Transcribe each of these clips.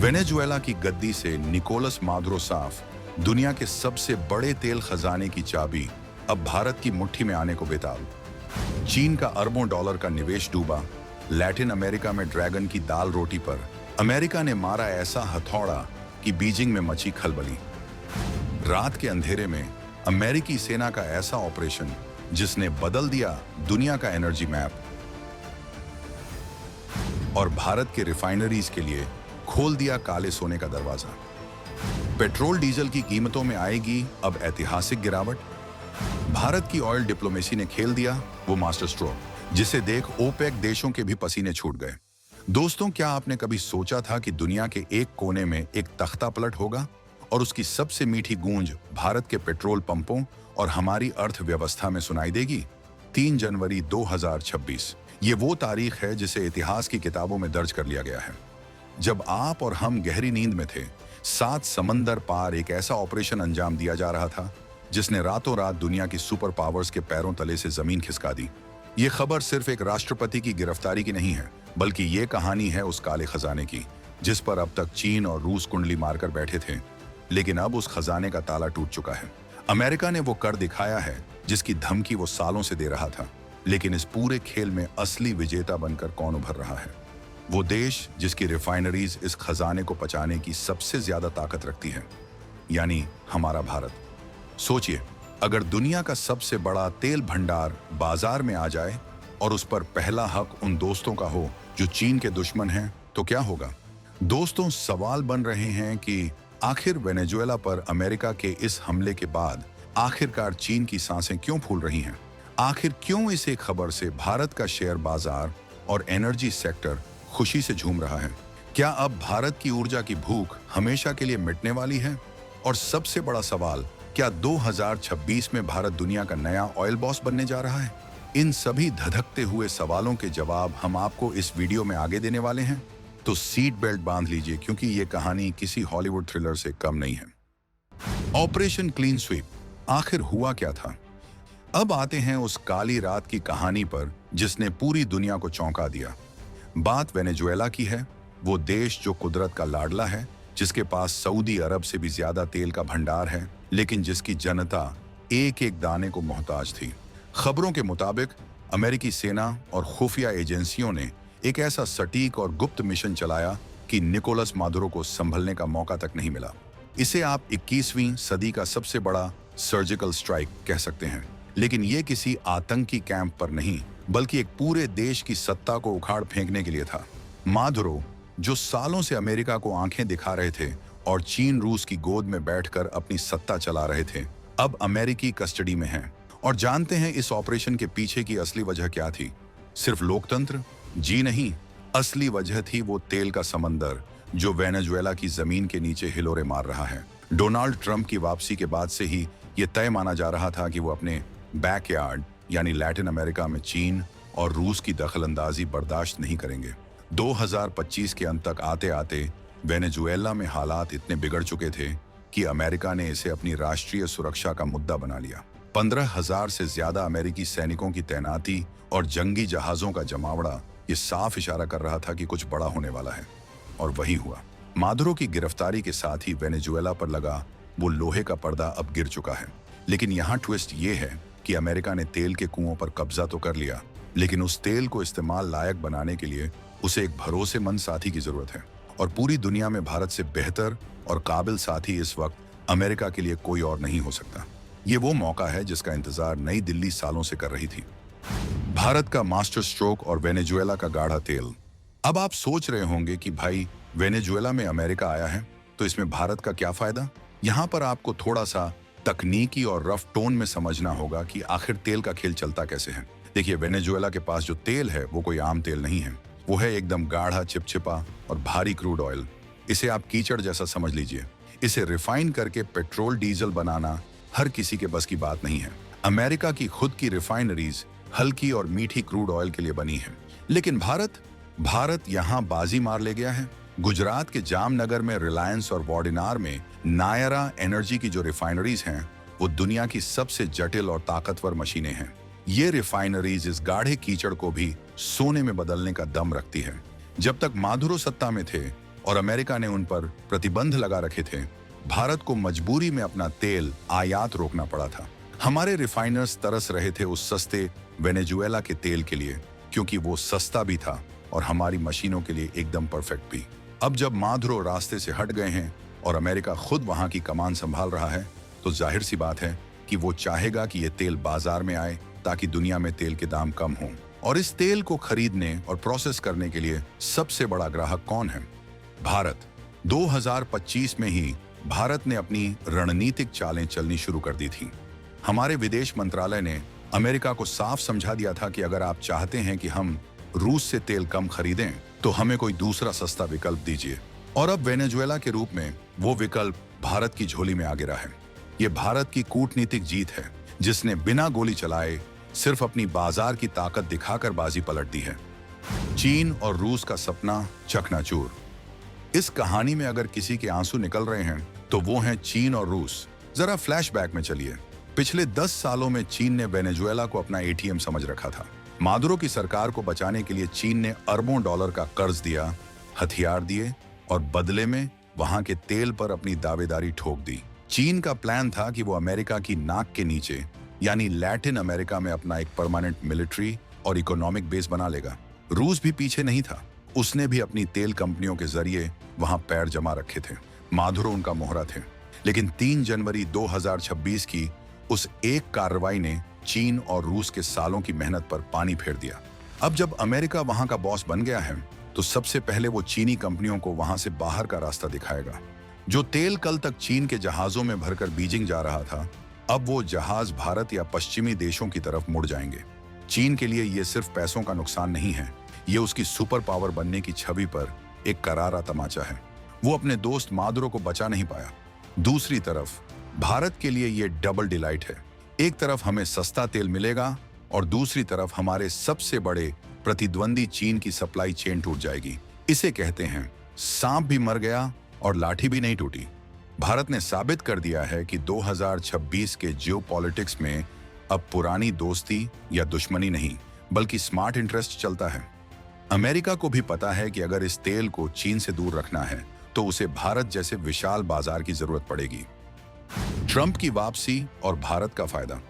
Venezuela की गद्दी से Nicolas Maduro साफ दुनिया के सबसे बड़े तेल खजाने की चाबी अब भारत की मुट्ठी में आने को बेताब। चीन का अरबों डॉलर का निवेश डूबा। लैटिन अमेरिका में ड्रैगन की दाल रोटी पर अमेरिका ने मारा ऐसा हथौड़ा कि बीजिंग में मची खलबली। रात के अंधेरे में अमेरिकी सेना का ऐसा ऑपरेशन जिसने बदल दिया दुनिया का एनर्जी मैप और भारत के रिफाइनरीज के लिए खोल दिया काले सोने का दरवाजा। पेट्रोल डीजल की कीमतों में आएगी अब ऐतिहासिक गिरावट। भारत की ऑयल डिप्लोमेसी ने खेल दिया वो मास्टर स्ट्रोक, जिसे देख ओपेक देशों के भी पसीने छूट गए। दोस्तों, क्या आपने कभी सोचा था कि दुनिया के एक कोने में एक तख्ता पलट होगा और उसकी सबसे मीठी गूंज भारत के पेट्रोल पंपों और हमारी अर्थव्यवस्था में सुनाई देगी? 3 जनवरी 2026 ये वो तारीख है जिसे इतिहास की किताबों में दर्ज कर लिया गया है, जब आप और हम गहरी नींद में थे। 7 समंदर पार एक ऐसा ऑपरेशन अंजाम दिया जा रहा था जिसने रातों रात दुनिया की सुपर पावर्स के पैरों तले से जमीन खिसका दी। ये खबर सिर्फ एक राष्ट्रपति की गिरफ्तारी की नहीं है, बल्कि ये कहानी है उस काले खजाने की जिस पर अब तक चीन और रूस कुंडली मारकर बैठे थे। लेकिन अब उस खजाने का ताला टूट चुका है। अमेरिका ने वो कर दिखाया है जिसकी धमकी वो सालों से दे रहा था। लेकिन इस पूरे खेल में असली विजेता बनकर कौन उभर रहा है? वो देश जिसकी रिफाइनरीज इस खजाने को पचाने की सबसे ज्यादा ताकत रखती है, यानी हमारा भारत। सोचिए, अगर दुनिया का सबसे बड़ा तेल भंडार बाजार में आ जाए और उस पर पहला हक उन दोस्तों का हो जो चीन के दुश्मन हैं, तो क्या होगा? दोस्तों, सवाल बन रहे हैं कि आखिर वेनेजुएला पर अमेरिका के इस हमले के बाद आखिरकार चीन की सांसें क्यों फूल रही हैं? आखिर क्यों इस एक खबर से भारत का शेयर बाजार और एनर्जी सेक्टर खुशी से झूम रहा है? क्या अब भारत की ऊर्जा की भूख हमेशा के लिए मिटने वाली है? और सबसे बड़ा सवाल, क्या 2026 में भारत दुनिया का नया ऑयल बॉस बनने जा रहा है? इन सभी धधकते हुए सवालों के जवाब हम आपको इस वीडियो में आगे देने वाले हैं, तो सीट बेल्ट बांध लीजिए क्योंकि ये कहानी किसी हॉलीवुड थ्रिलर से कम नहीं है। ऑपरेशन क्लीन स्वीप, आखिर हुआ क्या था? अब आते हैं उस काली रात की कहानी पर जिसने पूरी दुनिया को चौंका दिया। बात वेनेजुएला की है, वो देश जो कुदरत का लाडला है, जिसके पास सऊदी अरब से भी ज्यादा तेल का भंडार है, लेकिन जिसकी जनता एक एक दाने को मोहताज थी। खबरों के मुताबिक अमेरिकी सेना और खुफिया एजेंसियों ने एक ऐसा सटीक और गुप्त मिशन चलाया कि निकोलस मादुरो को संभलने का मौका तक नहीं मिला। इसे आप 21वीं सदी का सबसे बड़ा सर्जिकल स्ट्राइक कह सकते हैं। लेकिन ये किसी आतंकी कैंप पर नहीं, बल्कि एक पूरे देश की सत्ता को उखाड़ फेंकने के लिए था। मादुरो, जो सालों से अमेरिका को आंखें दिखा रहे थे और चीन रूस की गोद में बैठकर अपनी सत्ता चला रहे थे, अब अमेरिकी कस्टडी में हैं। और जानते हैं इस ऑपरेशन के पीछे की असली वजह क्या थी? सिर्फ लोकतंत्र? जी नहीं, असली वजह थी वो तेल का समंदर जो वेनेजुएला की जमीन के नीचे हिलोरे मार रहा है। डोनाल्ड ट्रंप की वापसी के बाद से ही ये तय माना जा रहा था कि वो अपने बैकयार्ड यानी लैटिन अमेरिका में चीन और रूस की दखलंदाजी बर्दाश्त नहीं करेंगे। 2025 के अंत तक आते आते वेनेजुएला में हालात इतने बिगड़ चुके थे कि अमेरिका ने इसे अपनी राष्ट्रीय सुरक्षा का मुद्दा बना लिया। 15,000 से ज्यादा अमेरिकी सैनिकों की तैनाती और जंगी जहाजों का जमावड़ा ये साफ इशारा कर रहा था कि कुछ बड़ा होने वाला है। और वही हुआ। मादुरो की गिरफ्तारी के साथ ही वेनेजुएला पर लगा वो लोहे का पर्दा अब गिर चुका है। लेकिन यहाँ ट्विस्ट ये है कि अमेरिका ने तेल के कुओं पर कब्जा तो कर लिया, लेकिन उस तेल को इस्तेमाल लायक बनाने के लिए उसे एक भरोसेमंद साथी की जरूरत है। और पूरी दुनिया में भारत से बेहतर और काबिल साथी इस वक्त अमेरिका के लिए कोई और नहीं हो सकता। ये वो मौका है जिसका इंतजार नई दिल्ली सालों से कर रही थी। भारत का मास्टर स्ट्रोक और वेनेजुएला का गाढ़ा तेल। अब आप सोच रहे होंगे कि भाई, वेनेजुएला में अमेरिका आया है तो इसमें भारत का क्या फायदा? यहाँ पर आपको थोड़ा सा तकनीकी और रफ टोन में समझना होगा कि आखिर तेल का खेल चलता कैसे है। देखिए, वेनेजुएला के पास जो तेल है वो कोई आम तेल नहीं है। वो है एकदम गाढ़ा, चिपचिपा और भारी क्रूड ऑयल। इसे आप कीचड़ जैसा समझ लीजिए। इसे रिफाइन करके पेट्रोल डीजल बनाना हर किसी के बस की बात नहीं है। अमेरिका की खुद की रिफाइनरीज हल्की और मीठी क्रूड ऑयल के लिए बनी है। लेकिन भारत यहाँ बाजी मार ले गया है। गुजरात के जामनगर में रिलायंस और वॉर्डिनार में नायरा एनर्जी की जो रिफाइनरीज हैं, वो दुनिया की सबसे जटिल और ताकतवर मशीनें हैं। ये रिफाइनरीज इस गाढ़े कीचड़ को भी सोने में बदलने का दम रखती है। जब तक मादुरो सत्ता में थे, और अमेरिका ने उन पर प्रतिबंध लगा रखे थे, भारत को मजबूरी में अपना तेल आयात रोकना पड़ा था। हमारे रिफाइनर्स तरस रहे थे उस सस्ते वेनेजुएला के तेल के लिए, क्योंकि वो सस्ता भी था और हमारी मशीनों के लिए एकदम परफेक्ट भी। अब जब माधुरो रास्ते से हट गए हैं और अमेरिका खुद वहां की कमान संभाल रहा है, तो जाहिर सी बात है कि वो चाहेगा कि ये तेल बाजार में आए ताकि दुनिया में तेल के दाम कम हों। और इस तेल को खरीदने और प्रोसेस करने के लिए सबसे बड़ा ग्राहक कौन है? भारत। 2025 में ही भारत ने अपनी रणनीतिक चालें चलनी शुरू कर दी थी। हमारे विदेश मंत्रालय ने अमेरिका को साफ समझा दिया था कि अगर आप चाहते हैं कि हम रूस से तेल कम खरीदें, तो हमें कोई दूसरा सस्ता विकल्प दीजिए। और अब वेनेजुएला के रूप में वो विकल्प भारत की झोली में आ गिरा है। ये भारत की कूटनीतिक जीत है, जिसने बिना गोली चलाए सिर्फ अपनी बाजार की ताकत दिखाकर बाजी पलट दी है। चीन और रूस का सपना चकनाचूर। इस कहानी में अगर किसी के आंसू निकल रहे हैं, तो वो हैं चीन और रूस। जरा फ्लैशबैक में चलिए। पिछले 10 सालों में चीन ने वेनेजुएला को अपना एटीएम समझ रखा था। मादुरो की सरकार को बचाने के लिए चीन ने अरबों डॉलर का कर्ज दिया, हथियार दिए और बदले में वहां के तेल पर अपनी दावेदारी ठोक दी। चीन का प्लान था कि वो अमेरिका की नाक के नीचे यानी लैटिन अमेरिका में अपना एक परमानेंट मिलिट्री और इकोनॉमिक बेस बना लेगा। रूस भी पीछे नहीं था, उसने भी अपनी तेल कंपनियों के जरिए वहां पैर जमा रखे थे। माधुरो उनका मोहरा थे। लेकिन 3 जनवरी 2026 की उस एक कार्रवाई ने चीन और रूस के सालों की मेहनत पर पानी फेर दिया। अब जब अमेरिका वहां का बॉस बन गया है, तो सबसे पहले वो चीनी कंपनियों को वहां से बाहर का रास्ता दिखाएगा। जो तेल कल तक चीन के जहाजों में भरकर बीजिंग जा रहा था, अब वो जहाज भारत या पश्चिमी देशों की तरफ मुड़ जाएंगे। चीन के लिए ये सिर्फ पैसों का नुकसान नहीं है, ये उसकी सुपर पावर बनने की छवि पर एक करारा तमाचा है। वो अपने दोस्त मादुरो को बचा नहीं पाया। दूसरी तरफ भारत के लिए ये डबल डिलाइट है। एक तरफ हमें सस्ता तेल मिलेगा और दूसरी तरफ हमारे सबसे बड़े प्रतिद्वंदी चीन की सप्लाई चेन टूट जाएगी। इसे कहते हैं सांप भी मर गया और लाठी भी नहीं टूटी। भारत ने साबित कर दिया है कि 2026 के जियोपॉलिटिक्स में अब पुरानी दोस्ती या दुश्मनी नहीं, बल्कि स्मार्ट इंटरेस्ट चलता है। अमेरिका को भी पता है कि अगर इस तेल को चीन से दूर रखना है, तो उसे भारत जैसे विशाल बाजार की जरूरत पड़ेगी। ट्रंप की वापसी और भारत का फायदा।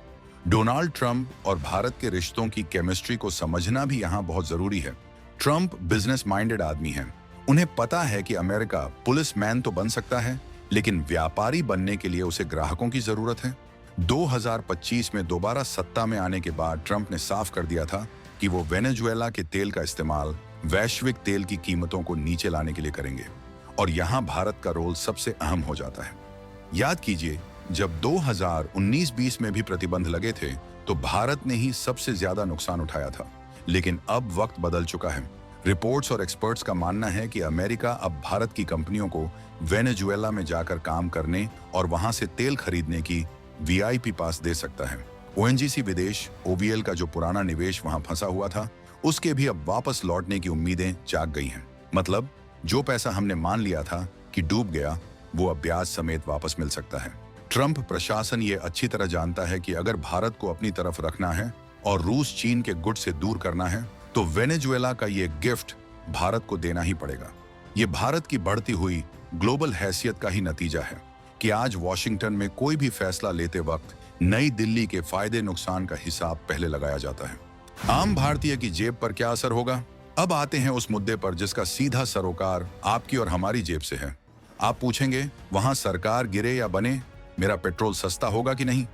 डोनाल्ड ट्रंप और भारत के रिश्तों की केमिस्ट्री को समझना भी यहाँ बहुत जरूरी है। ट्रंप बिजनेस माइंडेड आदमी हैं। उन्हें पता है कि अमेरिका पुलिसमैन तो बन सकता है, लेकिन व्यापारी बनने के लिए उसे ग्राहकों की जरूरत है। 2025 में दोबारा सत्ता में आने के बाद ट्रंप ने साफ कर दिया था कि वो वेनेजुएला के तेल का इस्तेमाल वैश्विक तेल की कीमतों को नीचे लाने के लिए करेंगे, और यहाँ भारत का रोल सबसे अहम हो जाता है। याद कीजिए, जब 2019-20 में भी प्रतिबंध लगे थे, तो भारत ने ही सबसे ज्यादा नुकसान उठाया था। लेकिन अब वक्त बदल चुका है। रिपोर्ट्स और एक्सपर्ट्स का मानना है कि अमेरिका अब भारत की कंपनियों को वेनेजुएला में जाकर काम करने और वहां से तेल खरीदने की वीआईपी पास दे सकता है। ओएनजीसी विदेश ओवीएल का जो पुराना निवेश वहां फंसा हुआ था, उसके भी अब वापस लौटने की उम्मीदें जाग गई हैं। मतलब जो पैसा हमने मान लिया था कि डूब गया, वो अब ब्याज समेत वापस मिल सकता है। ट्रंप प्रशासन ये अच्छी तरह जानता है कि अगर भारत को अपनी तरफ रखना है और रूस चीन के गुट से दूर करना है, तो वेनेजुएला का ये गिफ्ट भारत को देना ही पड़ेगा। ये भारत की बढ़ती हुई ग्लोबल हैसियत का ही नतीजा है कि आज वॉशिंगटन में कोई भी फैसला लेते वक्त नई दिल्ली के फायदे नुकसान का हिसाब पहले लगाया जाता है। आम भारतीय की जेब पर क्या असर होगा? अब आते हैं उस मुद्दे पर जिसका सीधा सरोकार आपकी और हमारी जेब से है। आप पूछेंगे, वहां सरकार गिरे या बने, मेरा पेट्रोल सस्ता होगा कि नहीं?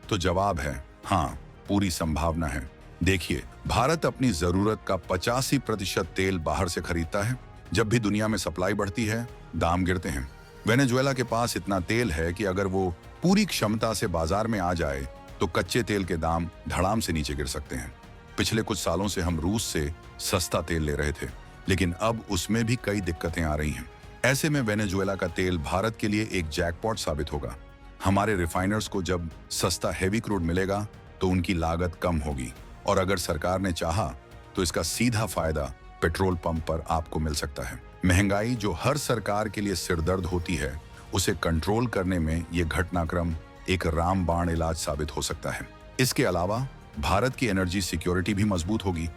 तो जवाब है हाँ, पूरी संभावना है। देखिए, भारत अपनी जरूरत का 85% तेल बाहर से खरीदता है। जब भी दुनिया में सप्लाई बढ़ती है, दाम गिरते हैं। वेनेजुएला के पास इतना तेल है कि अगर वो पूरी क्षमता से बाजार में आ जाए, तो कच्चे तेल के दाम धड़ाम से नीचे गिर सकते हैं। पिछले कुछ सालों से हम रूस से सस्ता तेल ले रहे थे, लेकिन अब उसमें भी कई दिक्कतें आ रही हैं। ऐसे में वेनेजुएला का तेल भारत के लिए एक जैकपॉट साबित होगा। हमारे रिफाइनर्स को जब सस्ता हेवी क्रूड मिलेगा, तो उनकी लागत कम होगी, और अगर सरकार ने चाहा तो इसका सीधा फायदा पेट्रोल पंप पर आपको मिल सकता है। महंगाई जो हर सरकार के लिए सिरदर्द होती है, उसे कंट्रोल करने में ये घटनाक्रम एक रामबाण इलाज साबित हो सकता है। इसके अलावा भारत की एनर्जी सिक्योरिटी भी मजबूत होगी।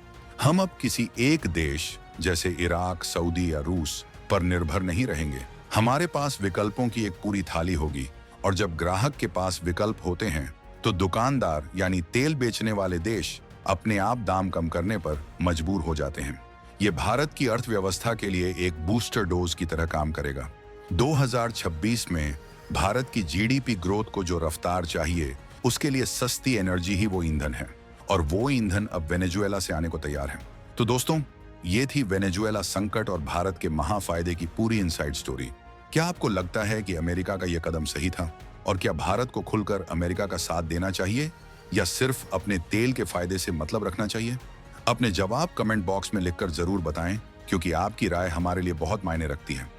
हम अब किसी एक देश जैसे इराक, सऊदी या रूस पर निर्भर नहीं रहेंगे। हमारे पास विकल्पों की एक पूरी थाली होगी और जब ग्राहक के पास विकल्प होते हैं तो दुकानदार यानी तेल बेचने वाले देश अपने आप दाम कम करने पर मजबूर हो जाते हैं। ये भारत की अर्थव्यवस्था के लिए एक बूस्टर डोज की तरह काम करेगा। 2026 में भारत की जीडीपी ग्रोथ को जो रफ्तार चाहिए, उसके लिए सस्ती एनर्जी ही वो ईंधन है और वो ईंधन अब वेनेजुएला से आने को तैयार है। तो दोस्तों, ये थी वेनेजुएला संकट और भारत के महाफायदे की पूरी इनसाइड स्टोरी। क्या आपको लगता है कि अमेरिका का यह कदम सही था? और क्या भारत को खुलकर अमेरिका का साथ देना चाहिए या सिर्फ अपने तेल के फायदे से मतलब रखना चाहिए? अपने जवाब कमेंट बॉक्स में लिखकर जरूर बताएं, क्योंकि आपकी राय हमारे लिए बहुत मायने रखती है।